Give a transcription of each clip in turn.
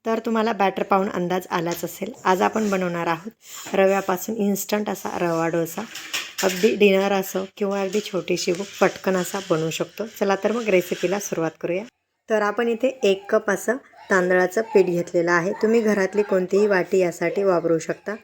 तर तुम्हाला बॅटर पाहून अंदाज आलाच असेल. आज आपण बनवणार आहोत रव्यापासून इन्स्टंट असा रवा डोसा. अगदी डिनर असो किंवा अगदी छोटीशी भूक पटकन असा बनवू शकतो. चला तर मग रेसिपीला सुरुवात करूया. तर आपण इथे 1 कप असं तांदळाचं पीठ घेतलेलं आहे. तुम्ही घरातली कोणतीही वाटी यासाठी वापरू शकता.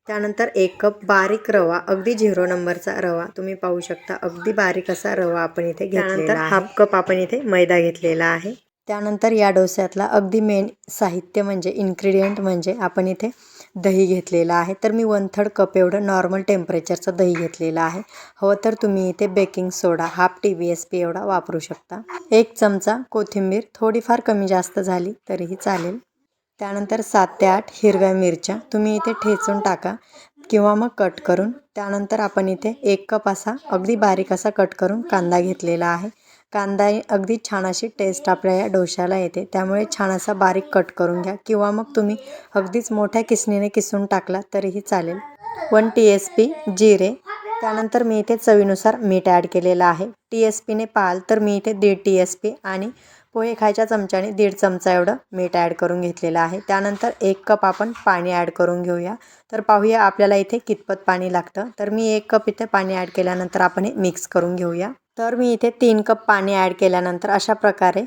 त्यानंतर 1 कप बारीक रवा, अगदी 0 नंबरचा रवा तुम्ही पाहू शकता. अगदी बारीक असा रवा आपण इथे घेतलेला आहे. हाफ कप आपण इथे मैदा घेतलेला आहे. त्यानंतर या डोस्यातला अगदी मेन साहित्य म्हणजे इन्ग्रेडियंट म्हणजे आपण इथे दही घेतलेलं आहे. तर मी 1/3 कप एवढं नॉर्मल टेम्परेचरचं दही घेतलेलं आहे. हवं तर तुम्ही इथे बेकिंग सोडा हाफ TBSP एवढा वापरू शकता. 1 चमचा कोथिंबीर, थोडीफार कमी जास्त झाली तरीही चालेल. त्यानंतर 7 ते 8 हिरव्या मिरच्या तुम्ही इथे ठेचून टाका किंवा मग कट करून. त्यानंतर आपण इथे 1 कप असा अगदी बारीक असा कट करून कांदा घेतलेला आहे. कांदा अगदी छान अशी टेस्ट आपल्या या डोश्याला येते, त्यामुळे छान असा बारीक कट करून घ्या किंवा मग तुम्ही अगदीच मोठ्या किसणीने किसून टाकला तरीही चालेल. 1 TSP जिरे. त्यानंतर मी इथे चवीनुसार मीठ ॲड केलेलं आहे. TSPने पाहाल तर मी इथे 1.5 TSP आणि पोहे खायच्या चमच्याने 1.5 चमचा एवढं मीठ ॲड करून घेतलेलं आहे. त्यानंतर 1 कप आपण पाणी ॲड करून घेऊया. तर पाहूया आपल्याला इथे कितपत पाणी लागतं. तर मी 1 कप इथे पाणी ॲड केल्यानंतर आपण हे मिक्स करून घेऊया. तर मी इथे 3 कप पाणी ॲड केल्यानंतर अशा प्रकारे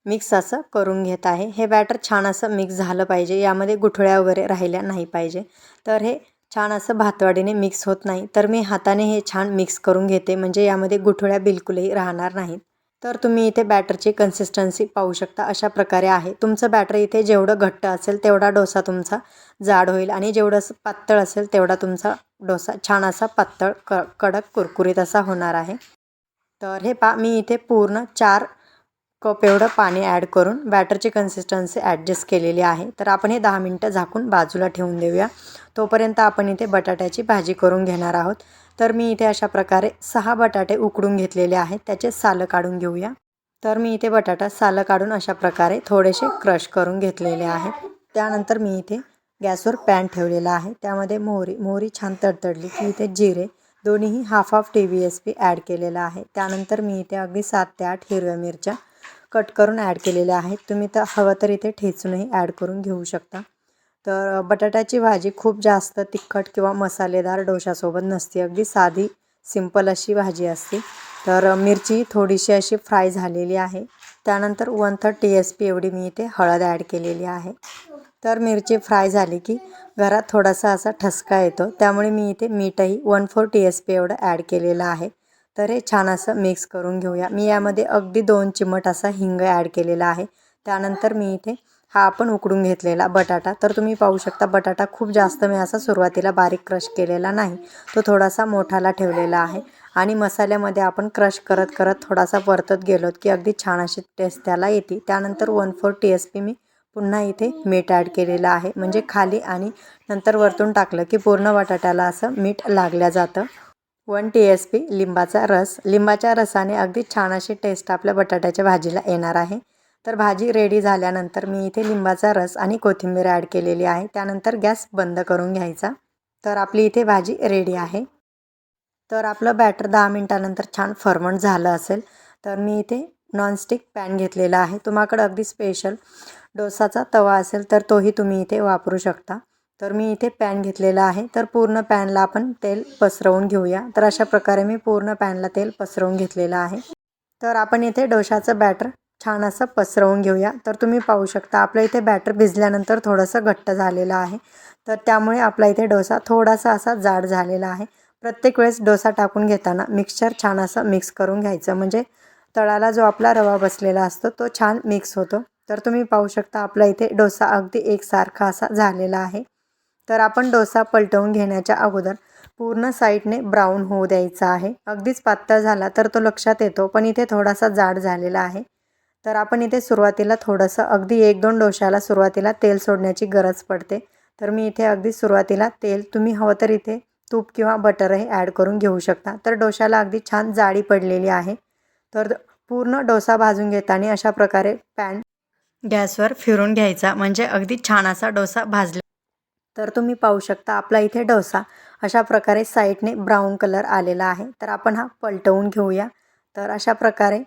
मिक्स असं करून घेत आहे. हे बॅटर छान असं मिक्स झालं पाहिजे, यामध्ये गुठळ्या वगैरे राहिल्या नाही पाहिजे. तर हे छान असं भातवाडीने मिक्स होत नाही, तर मी हाताने हे छान मिक्स करून घेते, म्हणजे यामध्ये गुठळ्या बिलकुलही राहणार नाहीत. तर तुम्ही इथे बॅटरची कन्सिस्टन्सी पाहू शकता, अशा प्रकारे आहे. तुमचं बॅटर इथे जेवढं घट्ट असेल तेवढा डोसा तुमचा जाड होईल आणि जेवढं पातळ असेल तेवढा तुमचा डोसा छान असा पातळ कडक कुरकुरीत असा होणार आहे. तर हे मी इथे पूर्ण 4 कप एवढं पाणी ॲड करून बॅटरची कन्सिस्टन्सी ॲडजस्ट केलेली आहे. तर आपण हे 10 मिनटं झाकून बाजूला ठेवून देऊया. तोपर्यंत आपण इथे बटाट्याची भाजी करून घेणार आहोत. तर मी इथे अशा प्रकारे 6 बटाटे उकडून घेतलेले आहेत, त्याचे सालं काढून घेऊया. तर मी इथे बटाटा सालं काढून अशा प्रकारे थोडेसे क्रश करून घेतलेले आहेत. त्यानंतर मी इथे गॅसवर पॅन ठेवलेला आहे. त्यामध्ये मोहरी छान तडतडली की इथे जिरे दोन्हीही हाफ TBSP ॲड केलेला आहे. त्यानंतर मी इथे अगदी 7 ते 8 हिरव्या मिरच्या कट करून ॲड केलेल्या आहेत. तुम्ही तर हवं तर इथे ठेचूनही ॲड करून घेऊ शकता. तर बटाट्याची भाजी खूप जास्त तिखट किंवा मसालेदार डोशासोबत नसते, अगदी साधी सिंपल अशी भाजी असते. तर मिरची थोडीशी अशी फ्राय झालेली आहे. त्यानंतर 1/3 TSP एवढी मी इथे हळद ॲड केलेली आहे. तर मिरची फ्राय झाली की घरात थोडासा असा ठसका येतो, त्यामुळे मी इथे मीठही 1/4 TSP एवढं ॲड केलेलं आहे. तर हे छान असं मिक्स करून घेऊया. मी यामध्ये अगदी 2 चिमट असा हिंग ॲड केलेला आहे. त्यानंतर मी इथे हा आपण उकडून घेतलेला बटाटा, तर तुम्ही पाहू शकता बटाटा खूप जास्त मी असा सुरुवातीला बारीक क्रश केलेला नाही, तो थोडासा मोठाला ठेवलेला आहे. आणि मसाल्यामध्ये आपण क्रश करत करत थोडासा परतत गेलोत की अगदी छान अशी टेस्ट त्याला येते. त्यानंतर 1/4 TSP मी पुन्हा इथे मीठ ॲड केलेलं आहे, म्हणजे खाली आणि नंतर वरतून टाकलं की पूर्ण बटाट्याला असं मीठ लागलं जातं. 1 TSP लिंबाचा रस. लिंबाच्या रसाने अगदी छान अशी टेस्ट आपल्या बटाट्याच्या भाजीला येणार आहे. तर भाजी रेडी झाल्यानंतर मी इथे लिंबाचा रस आणि कोथिंबीर ॲड केलेली आहे. त्यानंतर गॅस बंद करून घ्यायचा. तर आपली इथे भाजी रेडी आहे. तर आपलं बॅटर 10 मिनटानंतर छान फर्मंट झालं असेल, तर मी इथे नॉनस्टिक पॅन घेतलेला आहे. तुम्हाकडं अगदी स्पेशल डोसाचा तवा असेल तर तोही तुम्ही इथे वापरू शकता. तर मी इथे पॅन घेतलेला आहे. तर पूर्ण पॅनला आपण तेल पसरवून घेऊया. तर अशा प्रकारे मी पूर्ण पॅनला तेल पसरवून घेतलेलं आहे. तर आपण इथे डोशाचं बॅटर छान असं पसरवून घेऊया. तर तुम्ही पाहू शकता आपलं इथे बॅटर भिजल्यानंतर थोडंसं घट्ट झालेलं आहे. तर त्यामुळे आपला इथे डोसा थोडासा असा जाड झालेला आहे. प्रत्येक वेळेस डोसा टाकून घेताना मिक्सचर छान असं मिक्स करून घ्यायचं, म्हणजे तळाला जो आपला रवा बसलेला असतो तो छान मिक्स होतो. तर तुम्ही पाहू शकता आपला इथे डोसा अगदी एकसारखा असा झालेला आहे. तर आपण डोसा पलटवून घेण्याच्या अगोदर पूर्ण साईडने ब्राऊन होऊ द्यायचा आहे. अगदीच पातळ झाला तर तो लक्षात येतो, पण इथे थोडासा जाड झालेला आहे. तर आपण इथे सुरुवातीला थोडंसं अगदी 1-2 डोशाला सुरुवातीला तेल सोडण्याची गरज पडते. तर मी इथे अगदी सुरुवातीला तेल, तुम्ही हवं तर इथे तूप किंवा बटरही ॲड करून घेऊ शकता. तर डोशाला अगदी छान जाळी पडलेली आहे. तर पूर्ण डोसा भाजून घेताना अशा प्रकारे पॅन गॅसवर फिरून घ्यायचा, म्हणजे अगदी छान असा डोसा भाजला. तर तुम्ही पाहू शकता आपला इथे डोसा अशा प्रकारे साईडने ब्राऊन कलर आलेला आहे. तर आपण हा पलटवून घेऊया. तर अशा प्रकारे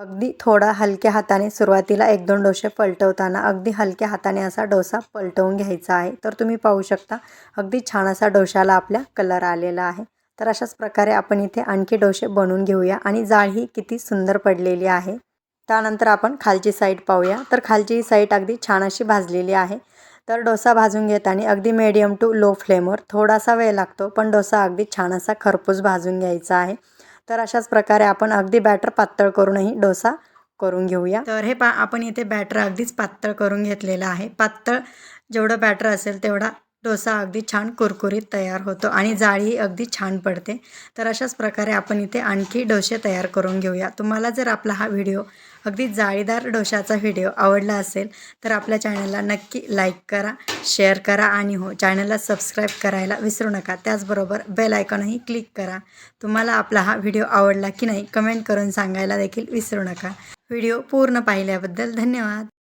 अगदी थोडा हलक्या हाताने सुरुवातीला 1-2 डोसे पलटवताना अगदी हलक्या हाताने असा डोसा पलटवून घ्यायचा आहे. तर तुम्ही पाहू शकता अगदी छान असा डोशाला आपल्या कलर आलेला आहे. तर अशाच प्रकारे आपण इथे आणखी डोसे बनवून घेऊया आणि जाळ ही किती सुंदर पडलेली आहे. त्यानंतर आपण खालची साईड पाहूया. तर खालची साईड अगदी छान अशी भाजलेली आहे. तर डोसा भाजून घेताना अगदी मीडियम टू लो फ्लेमवर थोडासा वेळ लागतो, पण डोसा अगदी छान असा खरपूस भाजून घ्यायचा आहे. तर अशाच प्रकारे आपण अगदी बॅटर पातळ करूनही डोसा करून घेऊया. तर हे आपण इथे बॅटर अगदीच पातळ करून घेतलेलं आहे. पातळ जेवढं बॅटर असेल तेवढा डोसा अगदी छान कुरकुरीत तयार होतो आणि जाळी अगदी छान पडते. तर अशाच प्रकारे आपण इथे आणखी डोसे तयार करून घेऊया. तुम्हाला जर आपला हा व्हिडिओ अगदी जाळीदार डोशाचा व्हिडिओ आवडला असेल तर आपल्या चॅनलला नक्की लाईक करा, शेअर करा आणि हो चॅनलला सबस्क्राईब करायला विसरू नका. त्याचबरोबर बेल आयकॉनही क्लिक करा. तुम्हाला आपला हा व्हिडिओ आवडला की नाही कमेंट करून सांगायला देखील विसरू नका. व्हिडिओ पूर्ण पाहिल्याबद्दल धन्यवाद.